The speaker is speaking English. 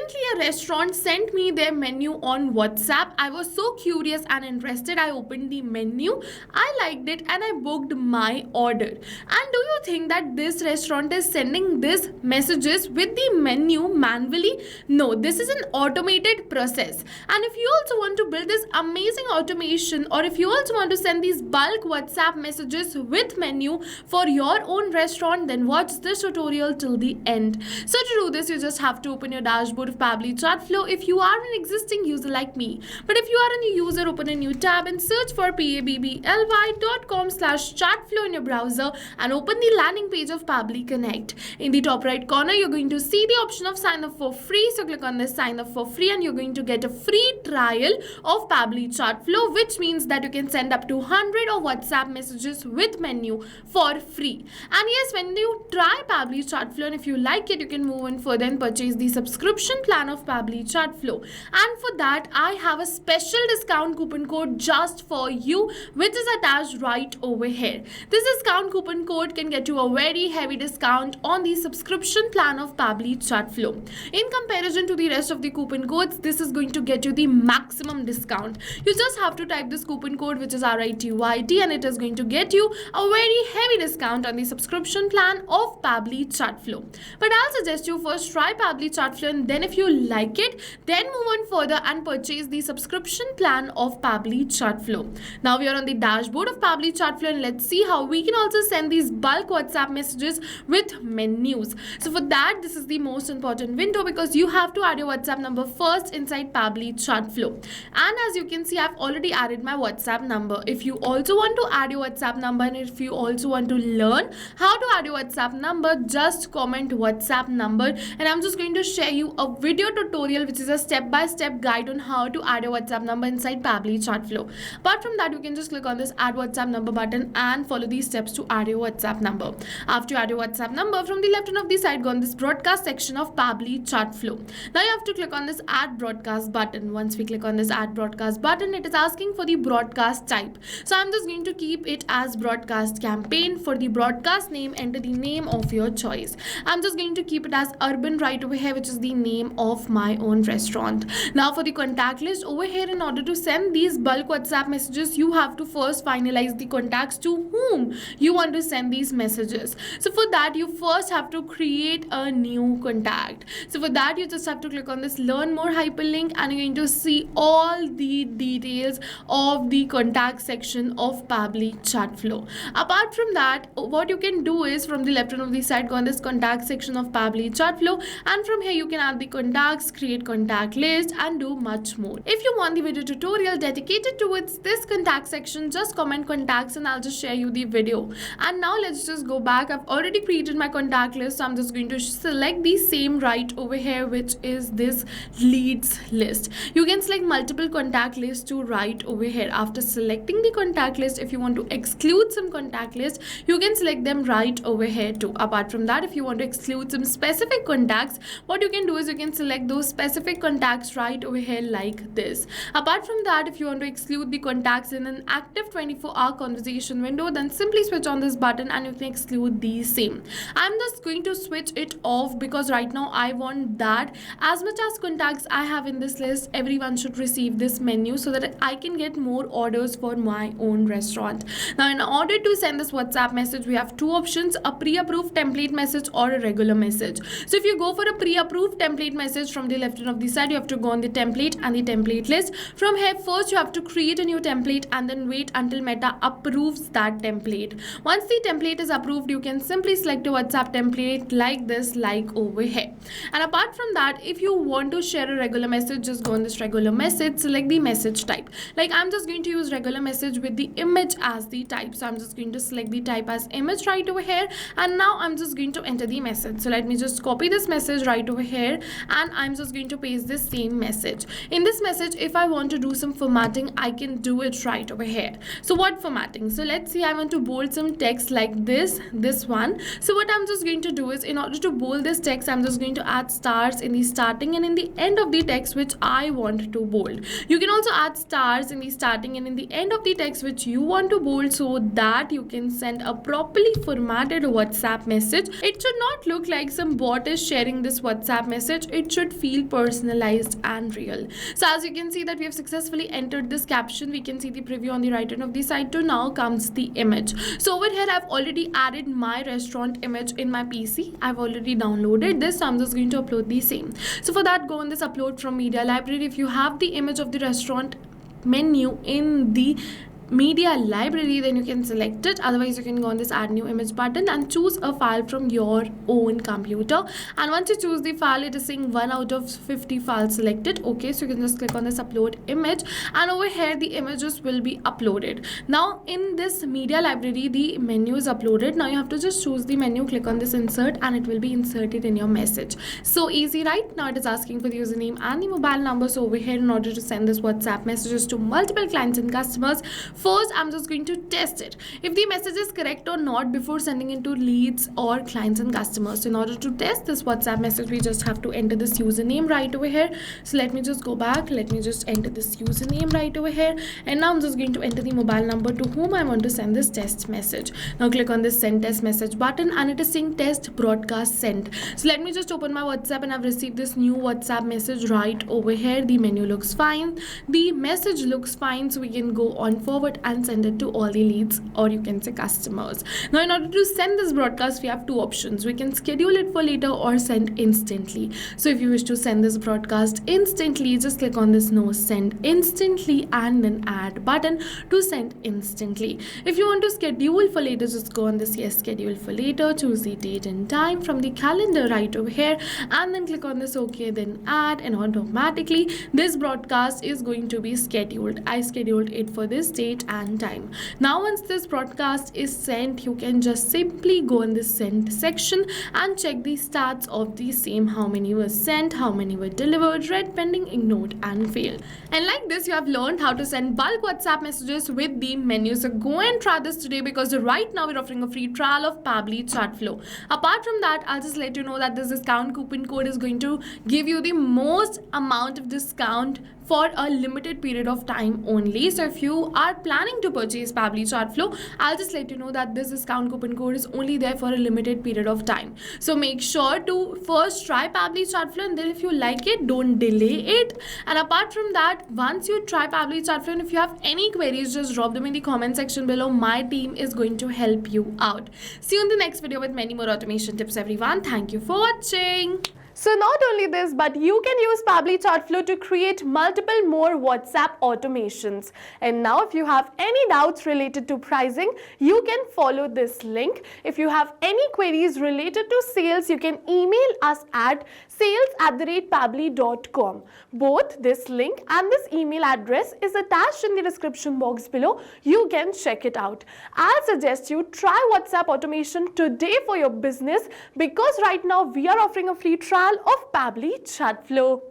Recently, a restaurant sent me their menu on WhatsApp. I was so curious and interested. I opened the menu, I liked it, and I booked my order. And do you think that this restaurant is sending these messages with the menu manually? No, this is an automated process. And if you also want to build this amazing automation, or if you also want to send these bulk WhatsApp messages with menu for your own restaurant, then watch this tutorial till the end. So to do this, you just have to open your dashboard of Pabbly Chatflow if you are an existing user like me. But if you are a new user, open a new tab and search for pabbly.com/chatflow in your browser and open the landing page of Pabbly Connect. In the top right corner, you're going to see the option of sign up for free. So click on this sign up for free and you're going to get a free trial of Pabbly Chatflow, which means that you can send up to 100 of WhatsApp messages with menu for free. And yes, when you try Pabbly Chatflow and if you like it, you can move on further and purchase the subscription plan of Pabbly Chatflow. And for that, I have a special discount coupon code just for you, which is attached right over here. This discount coupon code can get you a very heavy discount on the subscription plan of Pabbly Chatflow. In comparison to the rest of the coupon codes, this is going to get you the maximum discount. You just have to type this coupon code, which is RITYT, and it is going to get you a very heavy discount on the subscription plan of Pabbly Chatflow. But I'll suggest you first try Pabbly Chatflow, and then if you like it, then move on further and purchase the subscription plan of Pabbly Chatflow. Now we are on the dashboard of Pabbly Chatflow, and let's see how we can also send these bulk WhatsApp messages with menus. So for that, this is the most important window because you have to add your WhatsApp number first inside Pabbly Chatflow. And as you can see, I've already added my WhatsApp number. If you also want to add your WhatsApp number and if you also want to learn how to add your WhatsApp number, just comment WhatsApp number and I'm just going to share you a video tutorial which is a step-by-step guide on how to add your WhatsApp number inside Pabbly Chatflow. Apart from that, you can just click on this add WhatsApp number button and follow these steps to add your WhatsApp number. After you add your WhatsApp number, from the left hand of the side, go on this broadcast section of Pabbly Chatflow. Now you have to click on this add broadcast button. Once we click on this add broadcast button, it is asking for the broadcast type. So I'm just going to keep it as broadcast campaign. For the broadcast name, enter the name of your choice. I'm just going to keep it as urban right over here, which is the name of my own restaurant. Now for the contact list over here, in order to send these bulk WhatsApp messages, you have to first finalize the contacts to whom you want to send these messages. So for that, you first have to create a new contact. So for that, you just have to click on this learn more hyperlink and you're going to see all the details of the contact section of Pabbly Chatflow. Apart from that, what you can do is from the left hand of the side, go on this contact section of Pabbly Chatflow, and from here you can add the contacts, create contact list and do much more. If you want the video tutorial dedicated towards this contact section, just comment contacts and I'll just share you the video. And now let's just go back. I've already created my contact list, so I'm just going to select the same right over here, which is this leads list. You can select multiple contact lists to right over here. After selecting the contact list, if you want to exclude some contact lists, you can select them right over here too. Apart from that, if you want to exclude some specific contacts, what you can do is you can select those specific contacts right over here like this. Apart from that, if you want to exclude the contacts in an active 24-hour conversation window, then simply switch on this button and you can exclude these same. I'm just going to switch it off because right now I want that as much as contacts I have in this list, everyone should receive this menu so that I can get more orders for my own restaurant. Now in order to send this WhatsApp message, we have two options, a pre-approved template message or a regular message. So if you go for a pre-approved template message, from the left hand of the side, you have to go on the template and the template list. From here, first you have to create a new template and then wait until Meta approves that template. Once the template is approved, you can simply select a WhatsApp template like this, like over here. And apart from that, if you want to share a regular message, just go on this regular message, select the message type. Like I'm just going to use regular message with the image as the type. So I'm just going to select the type as image right over here. And now I'm just going to enter the message. So let me just copy this message right over here and I'm just going to paste this same message. In this message, if I want to do some formatting, I can do it right over here. So what formatting? So let's see, I want to bold some text like this one. So what I'm just going to do is, in order to bold this text, I'm just going to add stars in the starting and in the end of the text which I want to bold. You can also add stars in the starting and in the end of the text which you want to bold so that you can send a properly formatted WhatsApp message. It should not look like some bot is sharing this WhatsApp message. it should feel personalized and real. So as you can see that we have successfully entered this caption. We can see the preview on the right hand of the side. So now comes the image. So over here I've already added my restaurant image in my PC. I've already downloaded this, so I'm just going to upload the same. So for that, go on this upload from media library. If you have the image of the restaurant menu in the media library, then you can select it. Otherwise you can go on this add new image button and choose a file from your own computer. And once you choose the file, it is saying 1 out of 50 files selected. Okay, so you can just click on this upload image, and over here the images will be uploaded. Now in this media library, the menu is uploaded. Now you have to just choose the menu, click on this insert, and it will be inserted in your message. So easy, right? Now it is asking for the username and the mobile number. So over here, in order to send this WhatsApp messages to multiple clients and customers, first, I'm just going to test it. If the message is correct or not before sending it to leads or clients and customers. So in order to test this WhatsApp message, we just have to enter this username right over here. So let me just go back. Let me just enter this username right over here. And now I'm just going to enter the mobile number to whom I want to send this test message. Now click on this send test message button, and it is saying test broadcast sent. So let me just open my WhatsApp, and I've received this new WhatsApp message right over here. The menu looks fine. The message looks fine. So we can go on forward and send it to all the leads, or you can say customers. Now in order to send this broadcast, we have two options. We can schedule it for later or send instantly. So if you wish to send this broadcast instantly, just click on this no send instantly and then add button to send instantly. If you want to schedule for later, just go on this yes schedule for later, choose the date and time from the calendar right over here, and then click on this okay, then add, and automatically this broadcast is going to be scheduled. I scheduled it for this date and time. Now once this broadcast is sent, you can just simply go in this sent section and check the stats of the same, how many were sent, how many were delivered, read, pending, ignored, and failed. And like this, you have learned how to send bulk WhatsApp messages with the menu. So go and try this today, because right now we're offering a free trial of Pabbly Chatflow. Apart from that, I'll just let you know that this discount coupon code is going to give you the most amount of discount for a limited period of time only. So if you are planning to purchase Pabbly Chatflow, I'll just let you know that this discount coupon code is only there for a limited period of time. So make sure to first try Pabbly Chatflow, and then if you like it, don't delay it. And apart from that, once you try Pabbly Chatflow, and if you have any queries, just drop them in the comment section below. My team is going to help you out. See you in the next video with many more automation tips, everyone. Thank you for watching. So not only this, but you can use Pabbly Chatflow to create multiple more WhatsApp automations. And now if you have any doubts related to pricing, you can follow this link. If you have any queries related to sales, you can email us at sales@pabbly.com. Both this link and this email address is attached in the description box below. You can check it out. I'll suggest you try WhatsApp automation today for your business, because right now we are offering a free trial of Pabbly Chatflow.